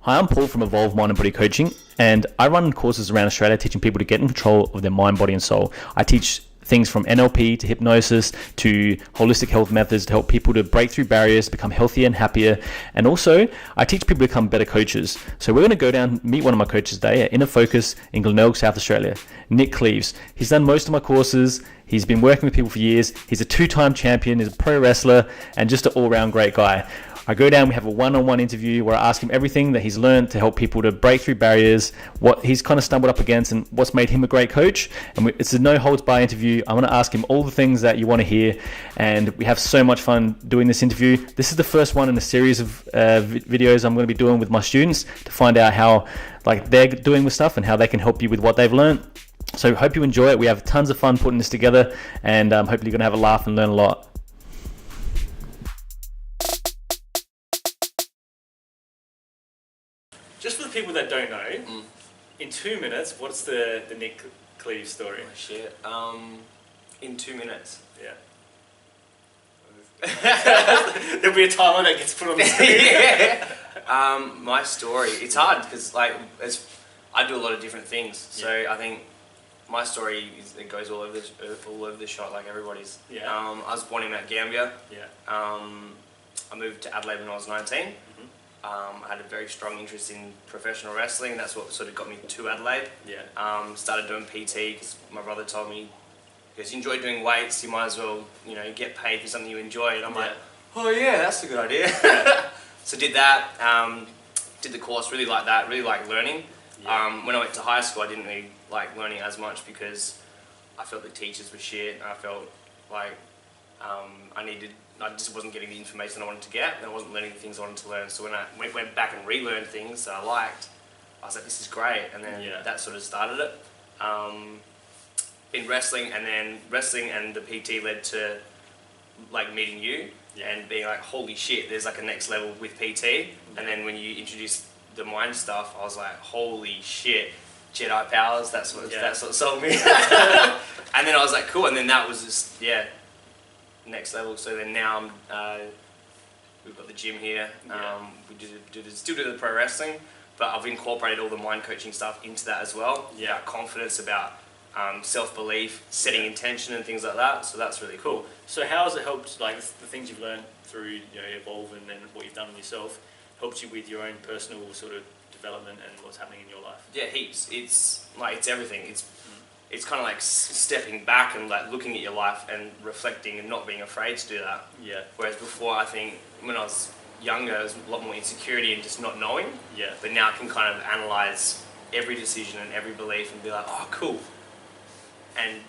Hi, I'm Paul from Evolve Mind and Body Coaching, and I run courses around Australia teaching people to get in control of their mind, body, and soul. I teach things from NLP to hypnosis to holistic health methods to help people to break through barriers, become healthier and happier. And also, I teach people to become better coaches. So we're going to go down, meet one of my coaches today at Inner Focus in Glenelg, South Australia, Nick Cleves. He's done most of my courses. He's been working with people for years. He's a 2-time champion. He's a pro wrestler and just an all-round great guy. I go down, we have a one-on-one interview where I ask him everything that he's learned to help people to break through barriers, what he's kind of stumbled up against and what's made him a great coach. And it's a no-holds-barred interview. I want to ask him all the things that you want to hear, and we have so much fun doing this interview. This is the first one in a series of videos I'm going to be doing with my students to find out how they're doing with stuff and how they can help you with what they've learned. So hope you enjoy it. We have tons of fun putting this together, and hopefully you're going to have a laugh and learn a lot. Just for the people that don't know, in 2 minutes, what's the Nick Cleves story? Oh, shit. In 2 minutes. Yeah. There'll be a timer that gets put on the screen. Yeah. My story. It's hard because I do a lot of different things. So I think my story it goes all over the shot like everybody's. Yeah. I was born in Mount Gambier. Yeah. I moved to Adelaide when I was 19. I had a very strong interest in professional wrestling. That's what sort of got me to Adelaide. Yeah. Started doing PT because my brother told me, because you enjoy doing weights, you might as well, get paid for something you enjoy. And I'm like, oh yeah, that's a good idea. So did that. Did the course. Really liked that. Really liked learning. Yeah. When I went to high school, I didn't really like learning as much because I felt the teachers were shit. And I felt like I just wasn't getting the information I wanted to get, and I wasn't learning the things I wanted to learn. So when I went back and relearned things that I liked, I was like, this is great, and then that sort of started it. Been wrestling, and then wrestling and the PT led to meeting you and being like, holy shit, there's a next level with PT. And then when you introduced the mind stuff, I was like, holy shit, Jedi powers, that's what sold me. And then I was like, cool, and then that was just, next level. So then now we've got the gym here. We still do the pro wrestling, but I've incorporated all the mind coaching stuff into that as well. About confidence, about self-belief, setting intention and things like that. So that's really cool. So how has it helped, the things you've learned through Evolve and then what you've done with yourself, helped you with your own personal sort of development and what's happening in your life? Yeah, heaps. It's everything. It's kind of like stepping back and looking at your life and reflecting and not being afraid to do that. Yeah. Whereas before, I think when I was younger, there was a lot more insecurity and just not knowing. Yeah. But now I can kind of analyze every decision and every belief and be like, oh, cool. And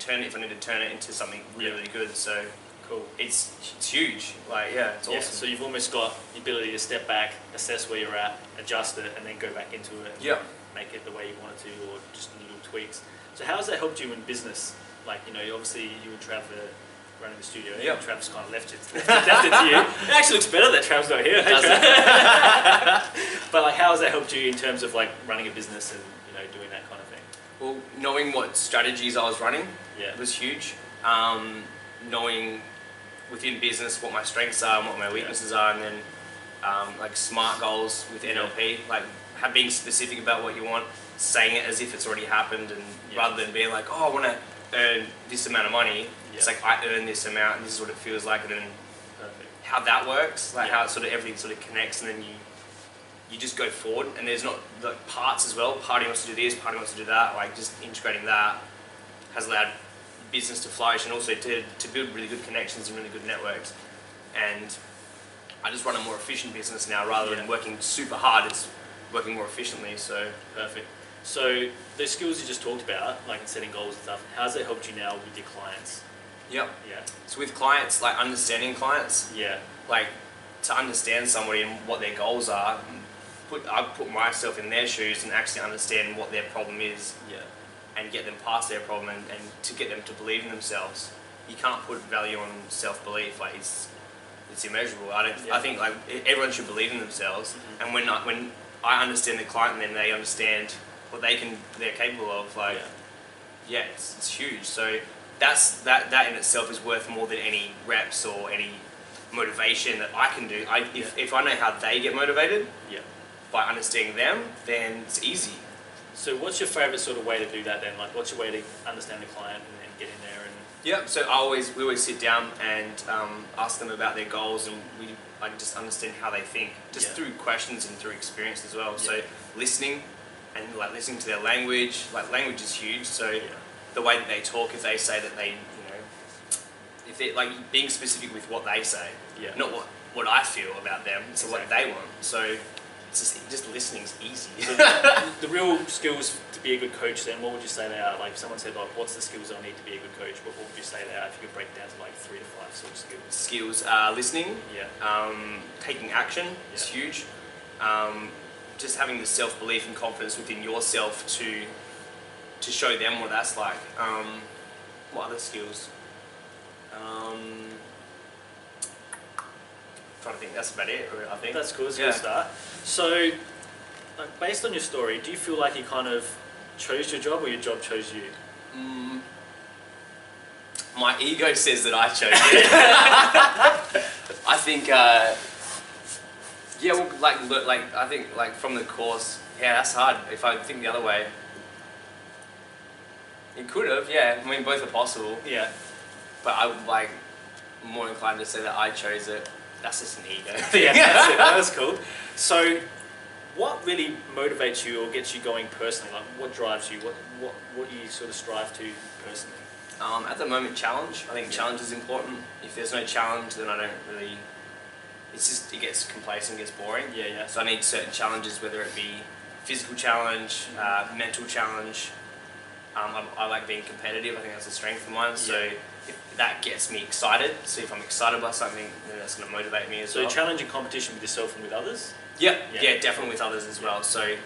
turn it, if I need to turn it into something really, really good. So cool. It's huge. It's awesome. So you've almost got the ability to step back, assess where you're at, adjust it, and then go back into it. And make it the way you want it to, or just little tweaks. So how has that helped you in business? Obviously you and Trav are running the studio. Yeah. Trav's kind of left it to you. It actually looks better that Trav's not here. Does it? But how has that helped you in terms of running a business and doing that kind of thing? Well, knowing what strategies I was running was huge. Knowing within business what my strengths are and what my weaknesses are, and then SMART goals with NLP, being specific about what you want, saying it as if it's already happened, and rather than being like, oh, I want to earn this amount of money, it's I earn this amount and this is what it feels like, and then how that works, how it everything sort of connects, and then you just go forward, and there's not parts as well. Party wants to do this, party wants to do that. Just integrating that has allowed business to flourish and also to build really good connections and really good networks. And I just run a more efficient business now rather than working super hard. It's working more efficiently. So perfect. So the skills you just talked about, in setting goals and stuff, how's it helped you now with your clients? Yep. Yeah. So with clients, understanding clients. Yeah. To understand somebody and what their goals are, I put myself in their shoes and actually understand what their problem is. Yeah. And get them past their problem and to get them to believe in themselves. You can't put value on self-belief. It's immeasurable. I think everyone should believe in themselves. And when I understand the client, and then they understand what they're capable of. It's huge. So that in itself is worth more than any reps or any motivation that I can do. If I know how they get motivated, by understanding them, then it's easy. So what's your favourite sort of way to do that then? Like what's your way to understand the client and get in there and... Yeah, so we always sit down and ask them about their goals, and I just understand how they think, just through questions and through experience as well. So listening and like listening to their language, like language is huge. So the way that they talk, if they say that they, if they're like being specific with what they say, not what I feel about them, so what they want. So it's just listening's easy. So the real skills to be a good coach, then what would you say they are? Like if someone said, like, what's the skills I need to be a good coach? What would you say they are if you could break it down to like 3 to 5 sort of skills? Skills, listening, taking action is huge. Just having the self-belief and confidence within yourself to show them what that's like. What other skills? Trying to think, that's about it, I think. That's cool, it's a good start. So, like, based on your story, do you feel like you kind of chose your job or your job chose you? My ego says that I chose it. I think, I think like from the course, that's hard. If I think the other way, it could have, I mean, both are possible. Yeah. But I'm like more inclined to say that I chose it. That's just an ego. That's it. That's cool. So, what really motivates you or gets you going personally? Like, what drives you? What do you sort of strive to personally? At the moment, challenge. I think challenge is important. If there's no challenge, then I don't really. It gets complacent, gets boring. Yeah. So I need certain challenges, whether it be physical challenge, mental challenge. I like being competitive. I think that's a strength of mine. So if that gets me excited. So if I'm excited by something, then that's going to motivate me as well. So challenging competition with yourself and with others? Yeah, definitely with others as well. So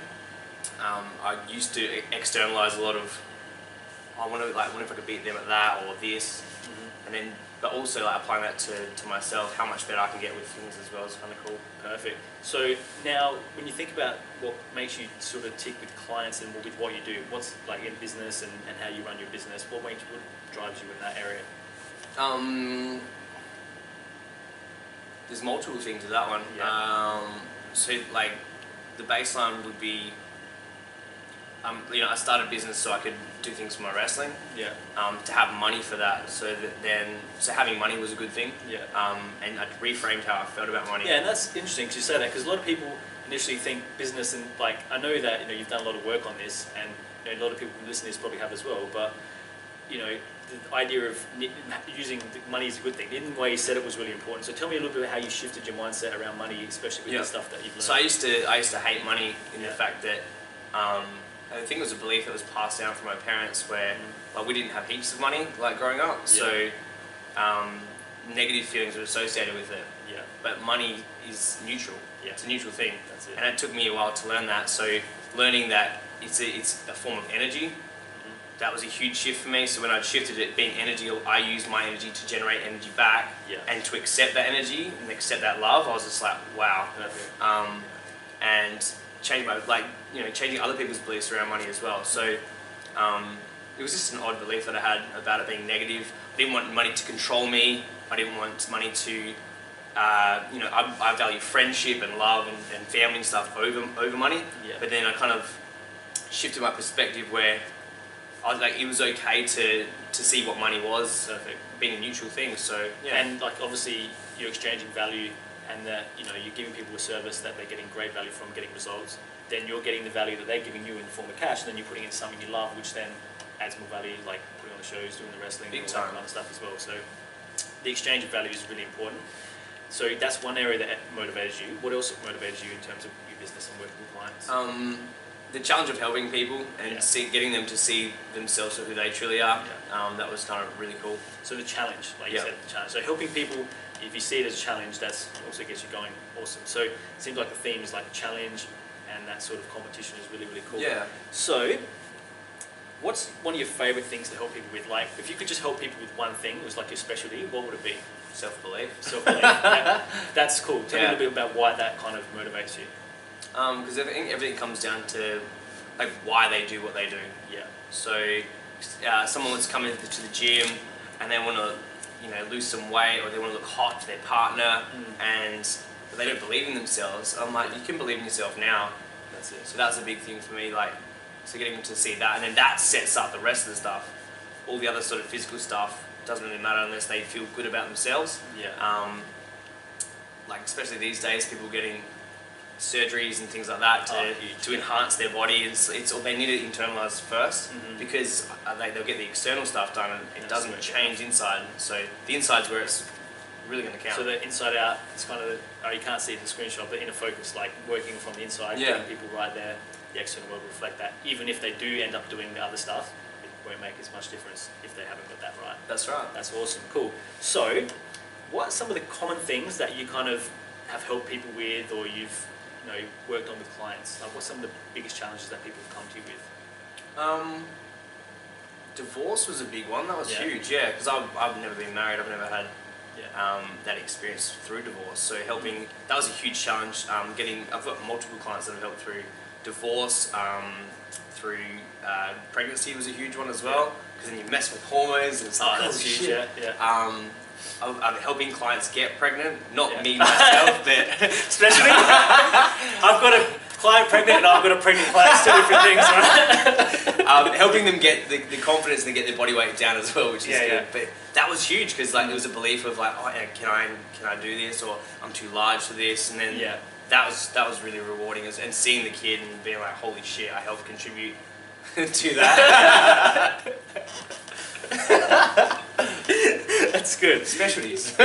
I used to externalize a lot of. I wonder if I could beat them at that or this, and then. But also like applying that to myself, how much better I can get with things as well is kind of cool. Perfect. So now, when you think about what makes you sort of tick with clients and with what you do, what's like in business and how you run your business, what drives you in that area? There's multiple things to that one. So like the baseline would be, I started business so I could do things for my wrestling. To have money for that, so having money was a good thing. And I reframed how I felt about money. Yeah, and that's interesting because you say that, because a lot of people initially think business and like, I know that you've done a lot of work on this, and a lot of people who listen to this probably have as well. But the idea of using money is a good thing. In the way you said it was really important. So tell me a little bit about how you shifted your mindset around money, especially with the stuff that you've learned. So I used to hate money in the fact that. I think it was a belief that was passed down from my parents where we didn't have heaps of money like growing up, so negative feelings were associated with it. But money is neutral. It's a neutral thing. That's it. And it took me a while to learn that. So learning that it's a form of energy, that was a huge shift for me. So when I shifted it being energy, I used my energy to generate energy back and to accept that energy and accept that love. I was just like, wow. And change changing other people's beliefs around money as well. So it was just an odd belief that I had about it being negative. I didn't want money to control me. I didn't want money to, I value friendship and love and family and stuff over money. But then I kind of shifted my perspective where I was like, it was okay to see what money was, being a neutral thing. So and like obviously you're exchanging value, and that you're giving people a service that they're getting great value from, getting results, then you're getting the value that they're giving you in the form of cash, and then you're putting it into something you love, which then adds more value, like putting on the shows, doing the wrestling, all that kind of stuff as well. So the exchange of value is really important. So that's one area that motivates you. What else motivates you in terms of your business and working with clients? The challenge of helping people and getting them to see themselves for who they truly are. That was kind of really cool. So the challenge, like you said, the challenge. So helping people, if you see it as a challenge, that's also gets you going. Awesome. So it seems like the theme is like challenge, and that sort of competition is really, really cool. So what's one of your favourite things to help people with? Like, if you could just help people with one thing, it was like your specialty, what would it be? Self-belief. Self-belief. That's cool. Tell me a little bit about why that kind of motivates you. Because I think everything comes down to like why they do what they do. So someone wants to come into the gym and they want to lose some weight, or they want to look hot for their partner, and but they don't believe in themselves. I'm like, you can believe in yourself now. That's it. So that's a big thing for me, like, so getting them to see that, and then that sets up the rest of the stuff. All the other sort of physical stuff doesn't really matter unless they feel good about themselves. Yeah. Like especially these days, people getting surgeries and things like that to enhance their body. It's they need it internalized first because they'll get the external stuff done and it doesn't change inside. So the inside's where it's really going to count. So the inside out, it's kind of you can't see the screenshot, but inner focus, like working from the inside, getting people right there. The external world will reflect that. Even if they do end up doing the other stuff, it won't make as much difference if they haven't got that right. That's right. That's awesome. Cool. So, what are some of the common things that you kind of have helped people with, or you've worked on with clients? Like, what's some of the biggest challenges that people have come to you with? Divorce was a big one. That was huge. Yeah, because I've never been married. I've never had that experience through divorce. So helping, that was a huge challenge. I've got multiple clients that have helped through divorce, through pregnancy was a huge one as well. Because then you mess with hormones and stuff. That's huge. Yeah. I'm helping clients get pregnant, not me myself, but especially I've got a client pregnant and I've got a pregnant client. It's two different things, right? Helping them get the confidence and get their body weight down as well, which is good. But that was huge because like there was a belief of like, oh yeah, can I do this, or I'm too large for this, and then that was really rewarding, and seeing the kid and being like, holy shit, I helped contribute to that. That's good. Specialties.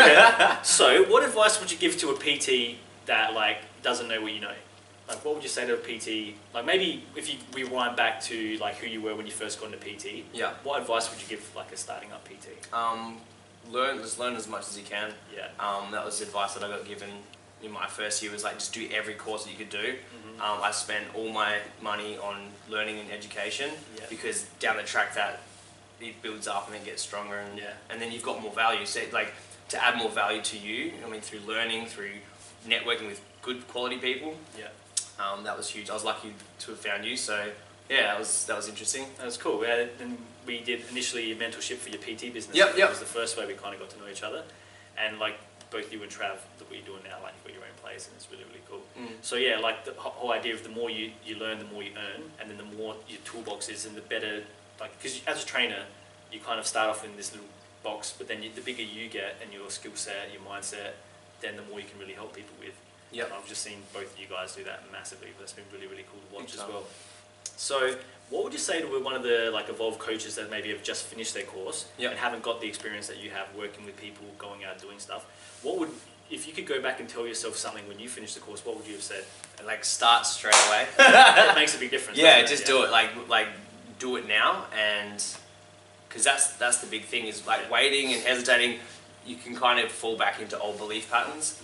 So, what advice would you give to a PT that like doesn't know what you know? Like, what would you say to a PT? Like, maybe if you rewind back to like who you were when you first got into PT. Yeah. What advice would you give like a starting up PT? Learn as much as you can. Yeah. That was advice that I got given in my first year. Was like just do every course that you could do. I spent all my money on learning and education because down the track that it builds up and then gets stronger, and then you've got more value. So like to add more value to you, I mean through learning, through networking with good quality people. Yeah. That was huge. I was lucky to have found you. So yeah, that was interesting. That was cool. And we did initially a mentorship for your PT business. Yep. That was the first way we kind of got to know each other, and like both you and Trav, what you're doing now, like you've got your own place, and it's really really cool. So yeah, like the whole idea of the more you learn, the more you earn, and then the more your toolbox is, and the better. Like, because as a trainer, you kind of start off in this little box, but then the bigger you get and your skill set, your mindset, then the more you can really help people with. Yeah, I've just seen both of you guys do that massively. That's been really, really cool to watch as well. So, what would you say to one of the like evolved coaches that maybe have just finished their course and haven't got the experience that you have working with people, going out doing stuff? What would, if you could go back and tell yourself something when you finished the course, what would you have said? Like start straight away. It makes a big difference. Yeah, just do it. Like do it now, and because that's the big thing is like waiting and hesitating. You can kind of fall back into old belief patterns,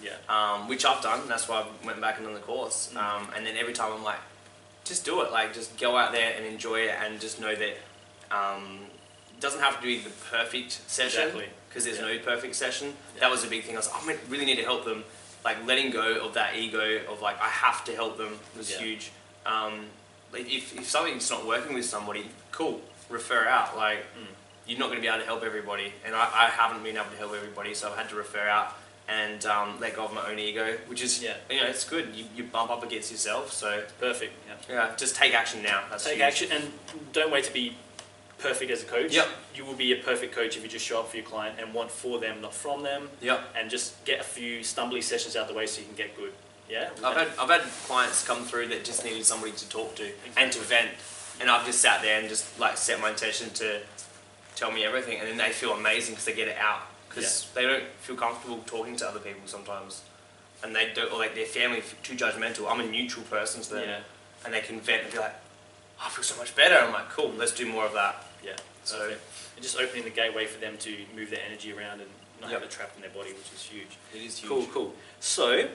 which I've done. That's why I went back and done the course. And then every time I'm like, just do it. Like, just go out there and enjoy it, and just know that it doesn't have to be the perfect session because there's no perfect session. That was a big thing. I was like, I really need to help them. Like, letting go of that ego of like, I have to help them was huge. Like if something's not working with somebody, cool, refer out. Like, you're not going to be able to help everybody, and I haven't been able to help everybody, so I've had to refer out and let go of my own ego, which is, it's good. You bump up against yourself, so perfect. Yeah, just take action now. Take action, and don't wait to be perfect as a coach. You will be a perfect coach if you just show up for your client and want for them, not from them. And just get a few stumbly sessions out the way so you can get good. Yeah. I've had clients come through that just needed somebody to talk to and to vent, and I've just sat there and just like set my intention to tell me everything, and then they feel amazing because they get it out, because they don't feel comfortable talking to other people sometimes, and they don't, or like their family too judgmental. I'm a neutral person to them, and they can vent and be like, oh, I feel so much better. I'm like, cool, let's do more of that. So and just opening the gateway for them to move their energy around and not have it trapped in their body, which is huge. It is huge. Cool. So,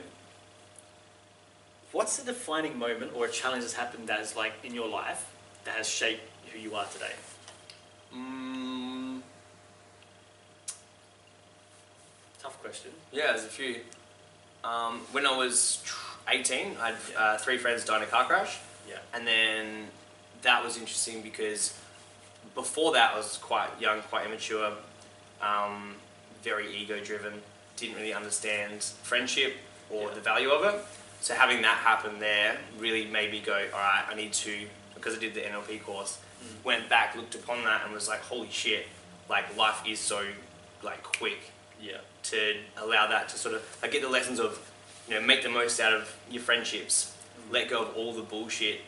what's the defining moment or a challenge that's happened that is like in your life that has shaped who you are today? Tough question. Yeah, there's a few. When I was 18, I had 3 friends die in a car crash. And then that was interesting because before that I was quite young, quite immature, very ego-driven, didn't really understand friendship or the value of it. So having that happen there really made me go, all right, I need to, because I did the NLP course, went back, looked upon that and was like, holy shit, like life is so like quick. Yeah. To allow that to sort of, like, get the lessons of, you know, make the most out of your friendships, let go of all the bullshit,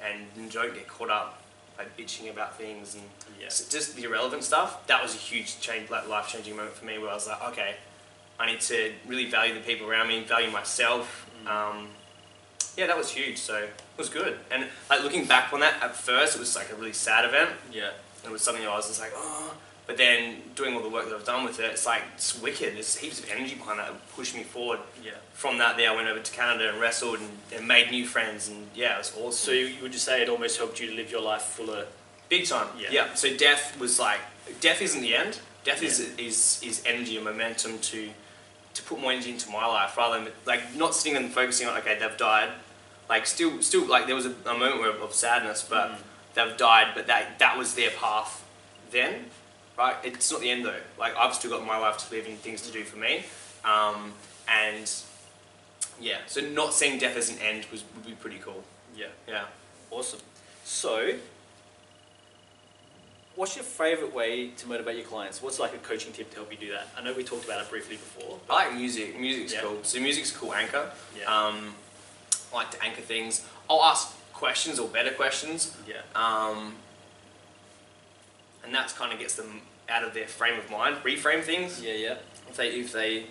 and don't get caught up like bitching about things and just the irrelevant stuff. That was a huge change, like life-changing moment for me, where I was like, okay, I need to really value the people around me, value myself. Yeah, that was huge. So it was good. And like looking back on that, at first it was like a really sad event. Yeah. It was something I was just like, oh. But then doing all the work that I've done with it, it's like, it's wicked. There's heaps of energy behind that that pushed me forward. Yeah. From that there, I went over to Canada and wrestled and made new friends, and yeah, it was awesome. So you would just say it almost helped you to live your life fuller? Big time. Yeah. So death was like, death isn't the end. Death is energy and momentum to put more energy into my life, rather than like not sitting and focusing on, okay, they've died. Like still like there was a moment of sadness, but they've died, but that was their path then. Right? It's not the end though. Like I've still got my life to live and things to do for me, and yeah. So not seeing death as an end would be pretty cool. Yeah. Yeah. Awesome. So, what's your favourite way to motivate your clients? What's like a coaching tip to help you do that? I know we talked about it briefly before. I like music. Music's cool. So music's a cool anchor. Yeah. I like to anchor things. I'll ask questions or better questions. Yeah. And that kind of gets them out of their frame of mind, reframe things. Yeah, yeah. If they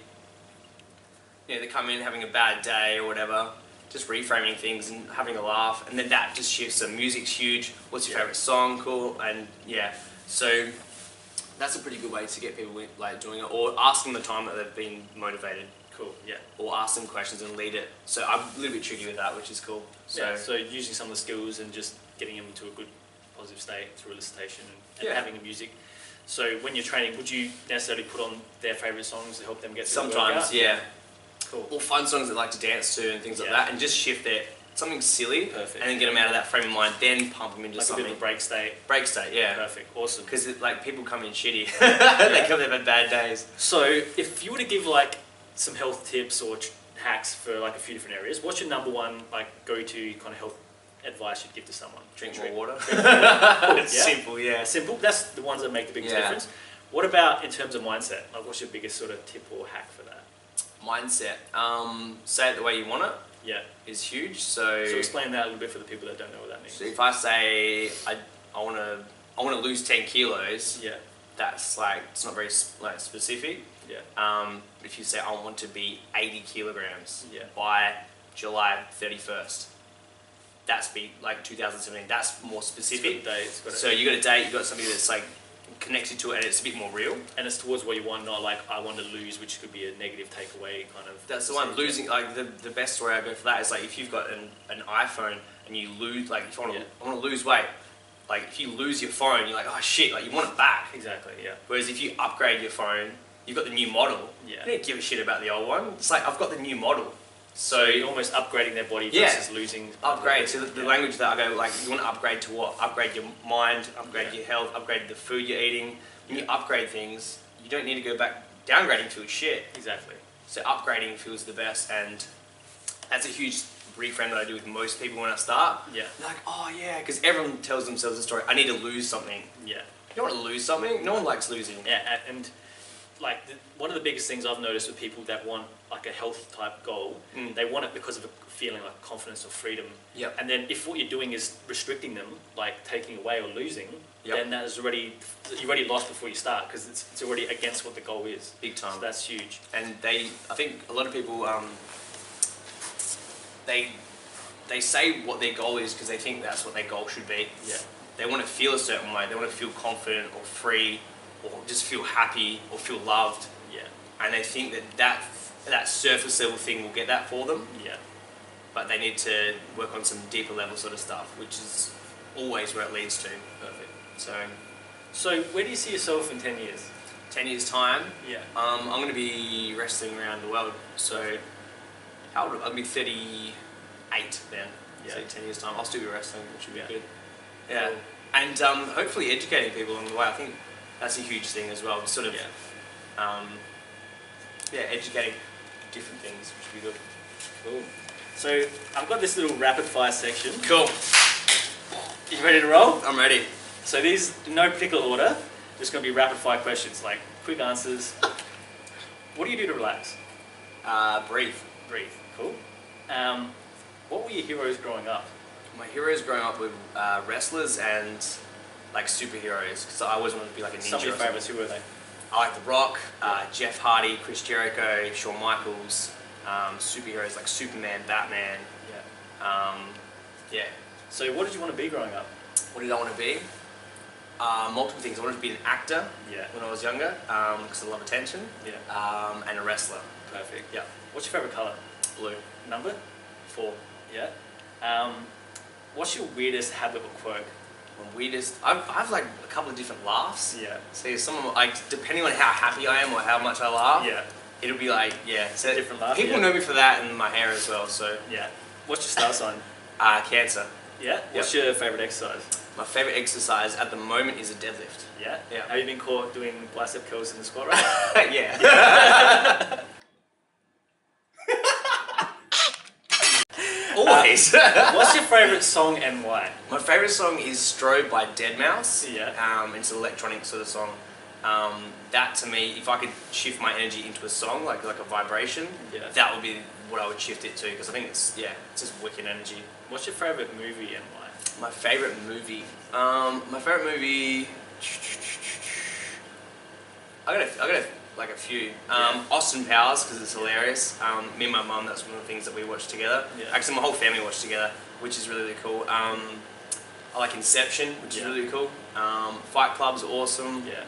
you know, they come in having a bad day or whatever, just reframing things and having a laugh, and then that just shifts. So music's huge. What's your favourite song? Cool. And yeah, so that's a pretty good way to get people like doing it, or ask them the time that they've been motivated. Cool. Yeah. Or ask them questions and lead it. So I'm a little bit tricky with that, which is cool. So, So using some of the skills and just getting them into a good positive state through elicitation and having the music. So when you're training, would you necessarily put on their favourite songs to help them get through the workout? Sometimes, yeah. Cool. Or fun songs that they like to dance to and things like that, and just shift their something silly. Perfect. And then get them out of that frame of mind, then pump them into like something. a bit of a break state. Break state, yeah. Perfect. Awesome. Because like people come in shitty. They come in, they've had bad days. So if you were to give like some health tips or hacks for like a few different areas, what's your number one like go-to kind of health advice you'd give to someone? Drink more water. It's Simple, yeah. Simple. That's the ones that make the biggest Yeah. difference. What about in terms of mindset? Like, what's your biggest sort of tip or hack for that? Mindset. Say it the way you want it Yeah. is huge. So explain that a little bit for the people that don't know what that means. so if I say I want to lose 10 kilos, Yeah. that's like, it's not very like specific. Yeah. If you say I want to be 80 kilograms Yeah. by July 31st, that's be like 2017. That's more specific. So you got a date, you got somebody that's like connected to it, and it's a bit more real. And it's towards what you want, not like I want to lose, which could be a negative takeaway kind of. That's the one. Losing, like the best story I go for that is like if you've got an iPhone and you lose, like if you want to, I want to lose weight. Like if you lose your phone, you're like, oh shit, like you want it back. Exactly. Yeah. Whereas if you upgrade your phone, you've got the new model. Yeah. You don't give a shit about the old one. It's like I've got the new model. So you're almost upgrading their body versus losing. Upgrade. So the language that I go, like, you want to upgrade to what? Upgrade your mind, upgrade your health, upgrade the food you're eating. When you upgrade things, you don't need to go back. Downgrading feels shit. Exactly. So upgrading feels the best, and that's a huge reframe that I do with most people when I start. Yeah. They're like, oh yeah, because everyone tells themselves a story. I need to lose something. Yeah. You don't want to lose something. No one likes losing. Yeah, and like one of the biggest things I've noticed with people that want like a health type goal, they want it because of a feeling like confidence or freedom. Yep. And then if what you're doing is restricting them, like taking away or losing, then that is you've already lost before you start because it's already against what the goal is. Big time. So that's huge. And I think a lot of people, they say what their goal is because they think that's what their goal should be. Yeah. They want to feel a certain way. They want to feel confident or free, or just feel happy or feel loved. Yeah. And they think that surface level thing will get that for them. Yeah. But they need to work on some deeper level sort of stuff, which is always where it leads to. Perfect. So where do you see yourself in 10 years? 10 years time, Yeah. I'm going to be wrestling around the world. So how old? I'll be 38 then. Yeah. So 10 years time, I'll still be wrestling, which would be good. Cool. Yeah. And hopefully educating people along the way. I think that's a huge thing as well. Sort of, educating. different things, which would be good. Cool. So I've got this little rapid fire section. Cool. You ready to roll? I'm ready. So these, in no particular order, just going to be rapid fire questions, like quick answers. What do you do to relax? Breathe. Breathe. Cool. What were your heroes growing up? My heroes growing up were wrestlers and like superheroes, because I always wanted to be like a ninja. Some of your favourites, who were they? I like The Rock, Jeff Hardy, Chris Jericho, Shawn Michaels, superheroes like Superman, Batman. Yeah. Yeah. So what did you want to be growing up? What did I want to be? Multiple things. I wanted to be an actor when I was younger, because I love attention. Yeah. And a wrestler. Perfect. Yeah. What's your favourite colour? Blue. Number? 4. Yeah. What's your weirdest habit or quirk? My weirdest. I have like a couple of different laughs. Yeah. So some of them, like depending on how happy I am or how much I laugh. Yeah. It'll be like so different laugh. People know me for that and my hair as well. So yeah. What's your star sign? Cancer. Yeah. What's your favourite exercise? My favourite exercise at the moment is a deadlift. Yeah. Yeah. Have you been caught doing bicep curls in the squat rack? Yeah. Always. What's your favourite song and why? My favourite song is Strobe by Deadmau5. Yeah. It's an electronic sort of song. That to me, if I could shift my energy into a song, like a vibration, that would be what I would shift it to, because I think it's just wicked energy. What's your favourite movie and why? My favourite movie? My favourite movie... I got like a few. Austin Powers, because it's hilarious. Me and my mum, that's one of the things that we watch together. Yeah. Actually, my whole family watched together, which is really, really cool. I like Inception, which is really cool. Fight Club's awesome. Yeah.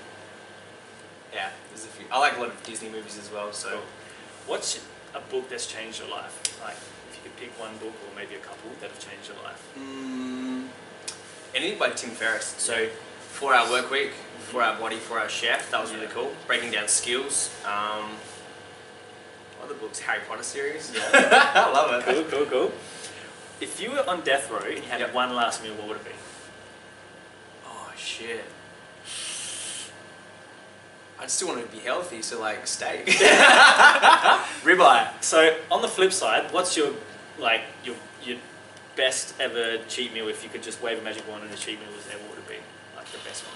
Yeah, there's a few. I like a lot of Disney movies as well. So, cool. What's a book that's changed your life? Like, if you could pick one book or maybe a couple that have changed your life. Anything by Tim Ferriss. So, 4-Hour Work Week, 4-Hour Body, 4-Hour Chef. That was really cool. Breaking down skills. What other books? Harry Potter series. Yeah. I love it. Cool. If you were on death row and you had one last meal, what would it be? Oh shit. I'd still want to be healthy, so like steak. Ribeye. So on the flip side, what's your best ever cheat meal? If you could just wave a magic wand and a cheat meal was there, what would it be? Like the best one?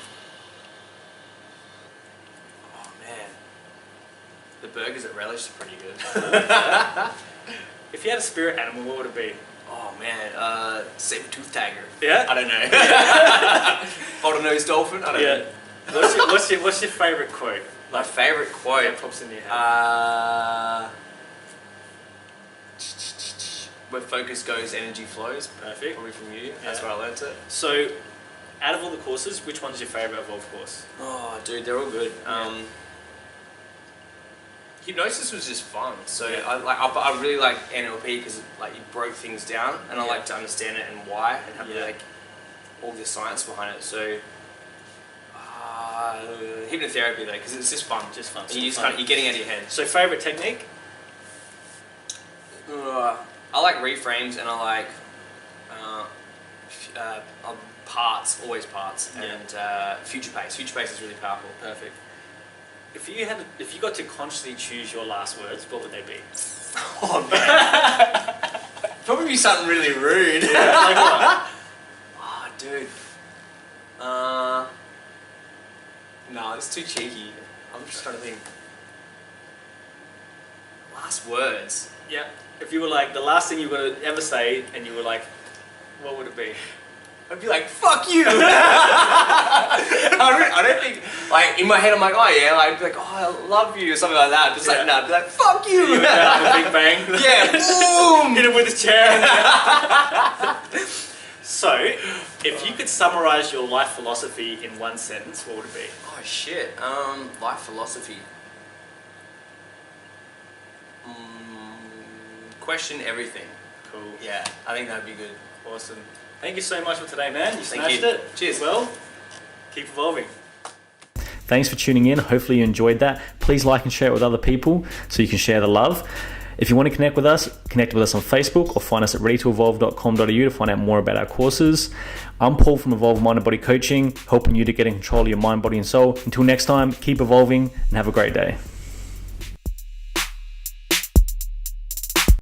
Oh man, the burgers at Relish are pretty good. If you had a spirit animal, what would it be? Oh man, saber-toothed tiger. Yeah? I don't know. Bottlenose dolphin. I don't know. What's your favourite quote? My favourite quote. That pops into your head. Where focus goes, energy flows. Perfect. Probably from you. That's where I learnt it. So, out of all the courses, which one's your favourite Evolve course? Oh, dude, they're all good. Hypnosis was just fun. So I really like NLP because like it broke things down, and I like to understand it and why, and have like all the science behind it. So. Hypnotherapy though, because it's just fun. Just fun. And you're getting out of your head. So favourite technique? I like reframes, and I like parts, always parts, and future pace. Future pace is really powerful. Perfect. If you got to consciously choose your last words, what would they be? Oh man, probably be something really rude. Like what? Oh, dude. No, it's too cheeky. I'm just trying to think. Last words. Yeah. If you were like the last thing you were gonna ever say, and you were like, what would it be? I'd be like, fuck you! I don't think, like, in my head I'm like, oh yeah, like, I'd be like, oh, I love you, or something like that. But it's like, no, I'd be like, fuck you! You would have a big bang. Yeah, boom! Hit him with his chair. So, if you could summarise your life philosophy in one sentence, what would it be? Oh shit, life philosophy. Question everything. Cool. Yeah, I think that'd be good. Awesome. Thank you so much for today, man. You smashed you. it. Cheers. Well, keep evolving. Thanks for tuning in. Hopefully you enjoyed that. Please like and share it with other people so you can share the love. If you want to connect with us on Facebook, or find us at readytoevolve.com.au to find out more about our courses. I'm Paul from Evolve Mind and Body Coaching, helping you to get in control of your mind, body and soul. Until next time, keep evolving and have a great day.